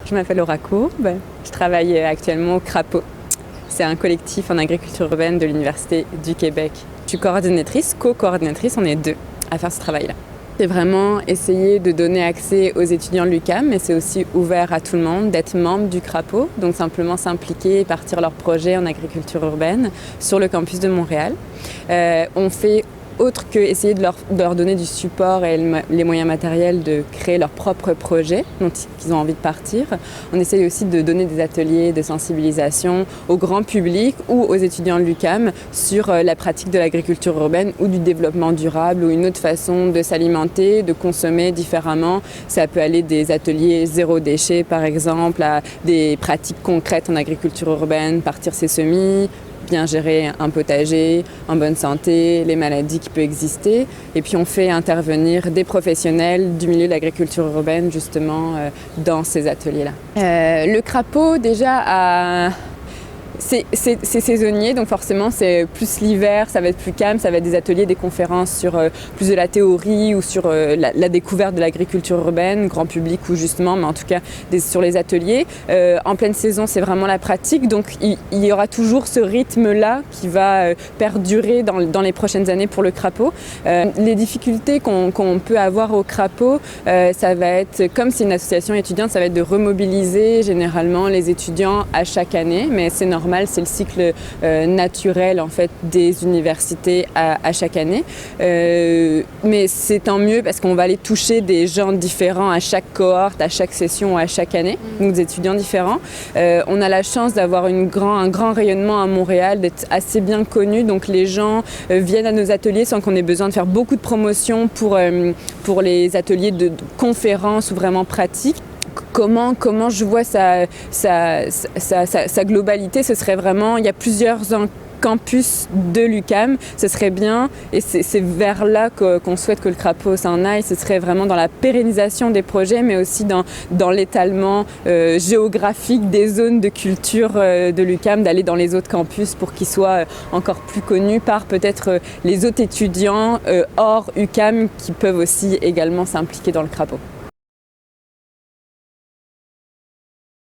Je m'appelle Laura Courbe, je travaille actuellement au Crapaud. C'est un collectif en agriculture urbaine de l'Université du Québec. Je suis coordinatrice, co-coordinatrice, on est deux à faire ce travail-là. C'est vraiment essayer de donner accès aux étudiants de l'UQAM, mais c'est aussi ouvert à tout le monde d'être membre du Crapaud, donc simplement s'impliquer et partir leur projet en agriculture urbaine sur le campus de Montréal. On fait autre que essayer de leur donner du support et les moyens matériels de créer leur propre projet dont ils ont envie de partir. On essaye aussi de donner des ateliers de sensibilisation au grand public ou aux étudiants de l'UQAM sur la pratique de l'agriculture urbaine ou du développement durable ou une autre façon de s'alimenter, de consommer différemment. Ça peut aller des ateliers zéro déchet par exemple à des pratiques concrètes en agriculture urbaine, partir ses semis, bien gérer un potager, en bonne santé, les maladies qui peuvent exister. Et puis on fait intervenir des professionnels du milieu de l'agriculture urbaine justement dans ces ateliers-là. Le Crapaud déjà c'est saisonnier, donc forcément c'est plus l'hiver, ça va être plus calme, ça va être des ateliers, des conférences sur plus de la théorie ou sur la découverte de l'agriculture urbaine, grand public ou justement, mais en tout cas sur les ateliers. En pleine saison, c'est vraiment la pratique, donc il y aura toujours ce rythme-là qui va perdurer dans les prochaines années pour le Crapaud. Les difficultés qu'on peut avoir au Crapaud, ça va être, comme c'est une association étudiante, ça va être de remobiliser généralement les étudiants à chaque année, mais c'est normal. C'est le cycle naturel en fait des universités à chaque année. Mais c'est tant mieux parce qu'on va aller toucher des gens différents à chaque cohorte, à chaque session, à chaque année, donc des étudiants différents. On a la chance d'avoir un grand rayonnement à Montréal, d'être assez bien connu, donc les gens viennent à nos ateliers sans qu'on ait besoin de faire beaucoup de promotion pour les ateliers de conférences ou vraiment pratiques. Comment je vois sa globalité, ce serait vraiment, il y a plusieurs campus de l'UQAM, ce serait bien, et c'est vers là qu'on souhaite que le Crapaud s'en aille, ce serait vraiment dans la pérennisation des projets, mais aussi dans l'étalement géographique des zones de culture de l'UQAM, d'aller dans les autres campus pour qu'ils soient encore plus connus par peut-être les autres étudiants hors UQAM qui peuvent aussi également s'impliquer dans le Crapaud.